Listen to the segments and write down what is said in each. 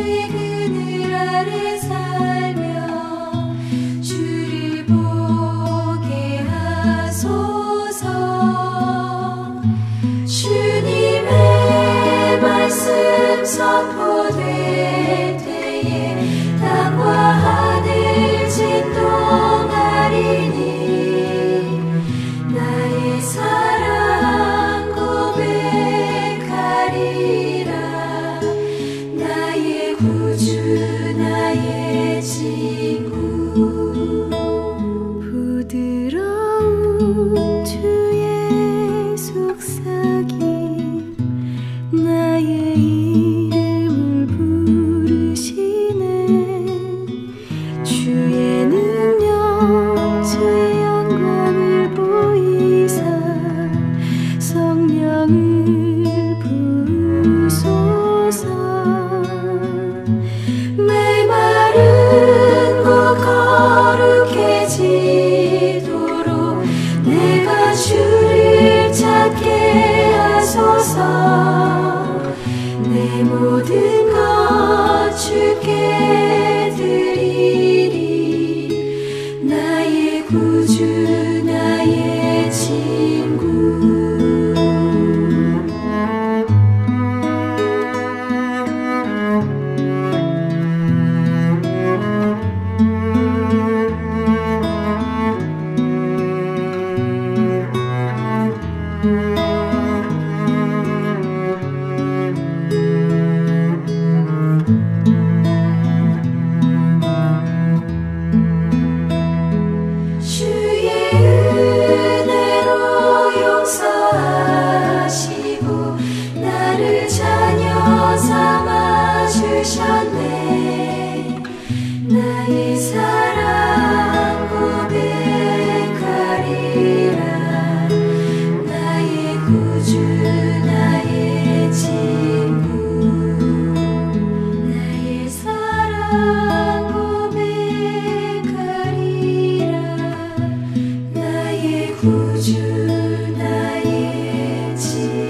주의 그늘 아래 살며 주를 보게 하소서. 주님의 말씀 선포될 때에 땅과 하늘 진동하리니 나의 사랑 고백하리라. 나의 구주 나의 친구. 부드러운 주의 속삭임 나의 이름을 부르시네. 주의 능력 주의 영광을 보이사 성령을 부으소서. 메마른 곳 거룩해지도록 내가 주를 찾게 하소서. 내 모든 것 주께 드리리. 나의 구주 나의 친구. 주의 은혜로 용서하시고 나를 자녀 삼아 주셨네. 나의 사랑 고백하리라. 나의 구주 나의 친구. 나의 사랑 고백하리라. 나의 구주 나의 친구.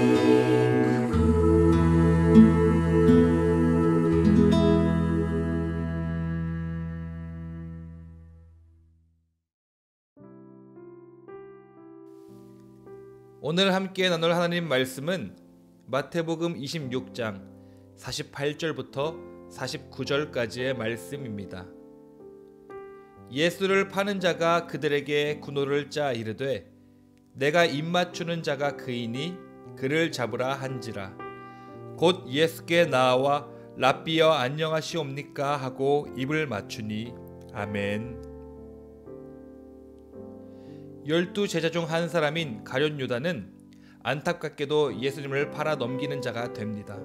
오늘 함께 나눌 하나님 말씀은 마태복음 26장 48절부터 49절까지의 말씀입니다. 예수를 파는 자가 그들에게 군호를 짜 이르되 내가 입맞추는 자가 그이니 그를 잡으라 한지라. 곧 예수께 나와 랍비여 안녕하시옵니까 하고 입을 맞추니 아멘. 12 제자 중 한 사람인 가룟 유다는 안타깝게도 예수님을 팔아 넘기는 자가 됩니다.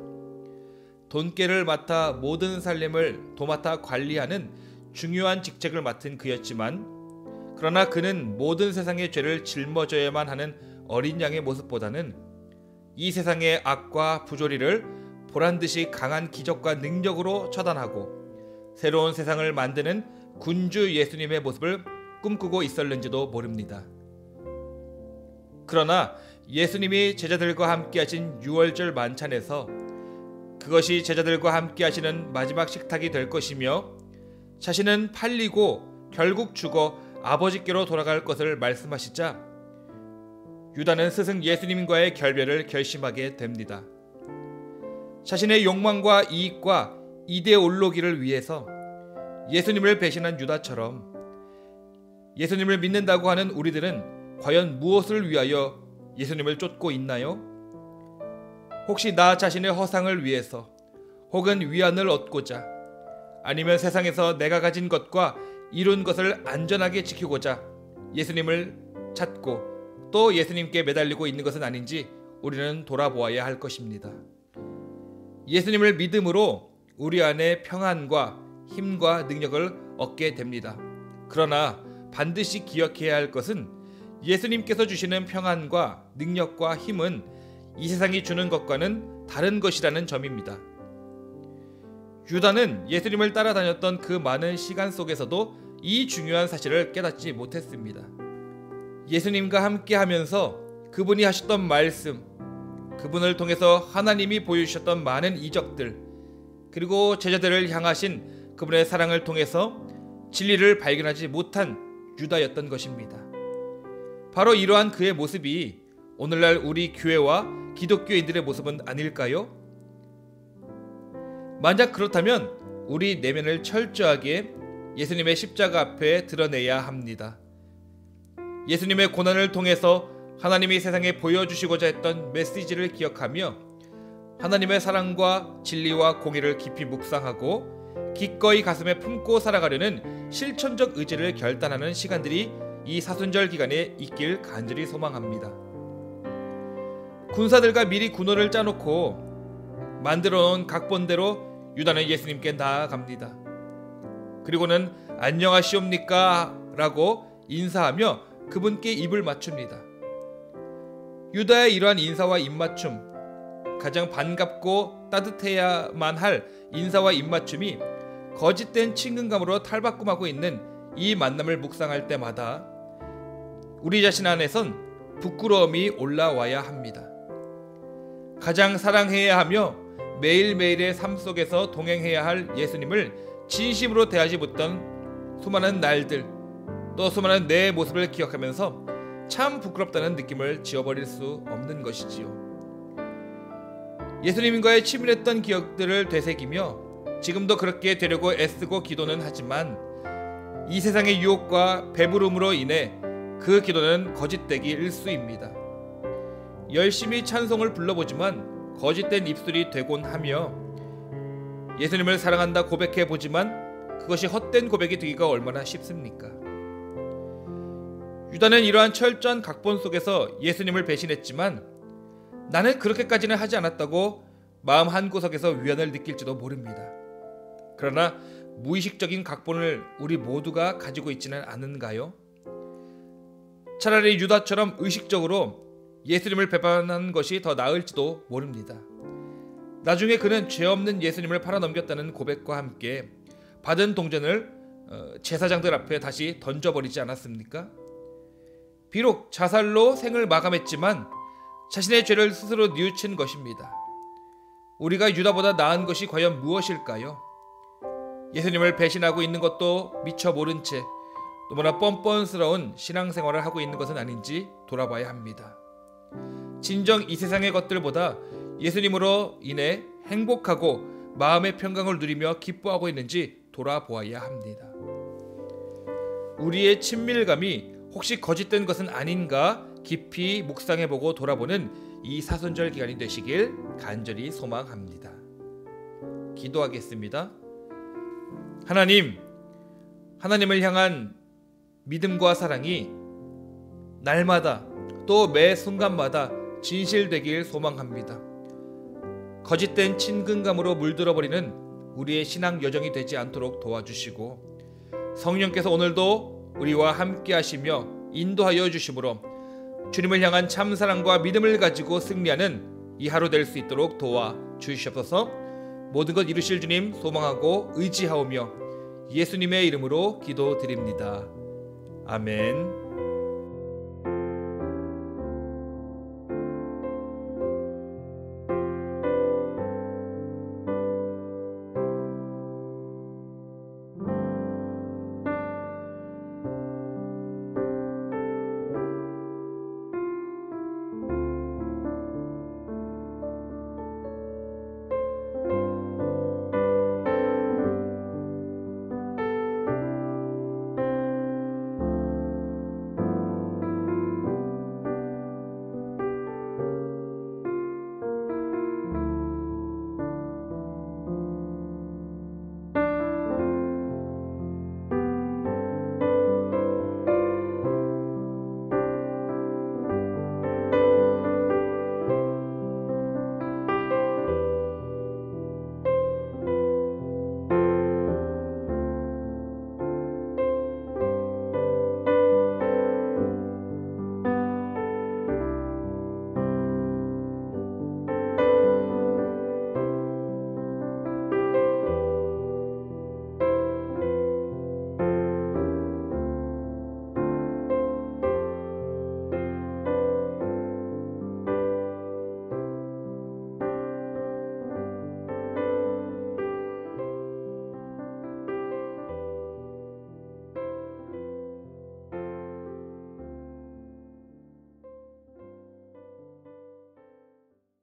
돈깨를 맡아 모든 살림을 도맡아 관리하는 중요한 직책을 맡은 그였지만, 그러나 그는 모든 세상의 죄를 짊어져야만 하는 어린 양의 모습보다는 이 세상의 악과 부조리를 보란듯이 강한 기적과 능력으로 처단하고 새로운 세상을 만드는 군주 예수님의 모습을 꿈꾸고 있었는지도 모릅니다. 그러나 예수님이 제자들과 함께 하신 유월절 만찬에서 그것이 제자들과 함께 하시는 마지막 식탁이 될 것이며 자신은 팔리고 결국 죽어 아버지께로 돌아갈 것을 말씀하시자 유다는 스승 예수님과의 결별을 결심하게 됩니다. 자신의 욕망과 이익과 이데올로기를 위해서 예수님을 배신한 유다처럼 예수님을 믿는다고 하는 우리들은 과연 무엇을 위하여 예수님을 쫓고 있나요? 혹시 나 자신의 허상을 위해서, 혹은 위안을 얻고자, 아니면 세상에서 내가 가진 것과 이룬 것을 안전하게 지키고자 예수님을 찾고 또 예수님께 매달리고 있는 것은 아닌지 우리는 돌아보아야 할 것입니다. 예수님을 믿음으로 우리 안에 평안과 힘과 능력을 얻게 됩니다. 그러나 반드시 기억해야 할 것은 예수님께서 주시는 평안과 능력과 힘은 이 세상이 주는 것과는 다른 것이라는 점입니다. 유다는 예수님을 따라다녔던 그 많은 시간 속에서도 이 중요한 사실을 깨닫지 못했습니다. 예수님과 함께 하면서 그분이 하셨던 말씀, 그분을 통해서 하나님이 보여주셨던 많은 이적들, 그리고 제자들을 향하신 그분의 사랑을 통해서 진리를 발견하지 못한 유다였던 것입니다. 바로 이러한 그의 모습이 오늘날 우리 교회와 기독교인들의 모습은 아닐까요? 만약 그렇다면 우리 내면을 철저하게 예수님의 십자가 앞에 드러내야 합니다. 예수님의 고난을 통해서 하나님이 세상에 보여주시고자 했던 메시지를 기억하며 하나님의 사랑과 진리와 공의를 깊이 묵상하고 기꺼이 가슴에 품고 살아가려는 실천적 의지를 결단하는 시간들이 이 사순절 기간에 있길 간절히 소망합니다. 군사들과 미리 군호를 짜놓고 만들어놓은 각본대로 유다는 예수님께 나아갑니다. 그리고는 안녕하시옵니까? 라고 인사하며 그분께 입을 맞춥니다. 유다의 이러한 인사와 입맞춤, 가장 반갑고 따뜻해야만 할 인사와 입맞춤이 거짓된 친근감으로 탈바꿈하고 있는 이 만남을 묵상할 때마다 우리 자신 안에선 부끄러움이 올라와야 합니다. 가장 사랑해야 하며 매일매일의 삶 속에서 동행해야 할 예수님을 진심으로 대하지 못한 수많은 날들, 또 수많은 내 모습을 기억하면서 참 부끄럽다는 느낌을 지워버릴 수 없는 것이지요. 예수님과의 치밀했던 기억들을 되새기며 지금도 그렇게 되려고 애쓰고 기도는 하지만 이 세상의 유혹과 배부름으로 인해 그 기도는 거짓되기 일쑤입니다. 열심히 찬송을 불러보지만 거짓된 입술이 되곤 하며 예수님을 사랑한다 고백해보지만 그것이 헛된 고백이 되기가 얼마나 쉽습니까? 유다는 이러한 철저한 각본 속에서 예수님을 배신했지만 나는 그렇게까지는 하지 않았다고 마음 한구석에서 위안을 느낄지도 모릅니다. 그러나 무의식적인 각본을 우리 모두가 가지고 있지는 않은가요? 차라리 유다처럼 의식적으로 예수님을 배반한 것이 더 나을지도 모릅니다. 나중에 그는 죄 없는 예수님을 팔아넘겼다는 고백과 함께 받은 동전을 제사장들 앞에 다시 던져버리지 않았습니까? 비록 자살로 생을 마감했지만 자신의 죄를 스스로 뉘우친 것입니다. 우리가 유다보다 나은 것이 과연 무엇일까요? 예수님을 배신하고 있는 것도 미처 모른 채 너무나 뻔뻔스러운 신앙생활을 하고 있는 것은 아닌지 돌아봐야 합니다. 진정 이 세상의 것들보다 예수님으로 인해 행복하고 마음의 평강을 누리며 기뻐하고 있는지 돌아보아야 합니다. 우리의 친밀감이 혹시 거짓된 것은 아닌가 깊이 묵상해보고 돌아보는 이 사순절 기간이 되시길 간절히 소망합니다. 기도하겠습니다. 하나님을 향한 믿음과 사랑이 날마다 또 매 순간마다 진실되길 소망합니다. 거짓된 친근감으로 물들어버리는 우리의 신앙 여정이 되지 않도록 도와주시고 성령께서 오늘도 우리와 함께 하시며 인도하여 주심으로 주님을 향한 참사랑과 믿음을 가지고 승리하는 이 하루 될 수 있도록 도와주시옵소서. 모든 것 이루실 주님 소망하고 의지하오며 예수님의 이름으로 기도드립니다. 아멘.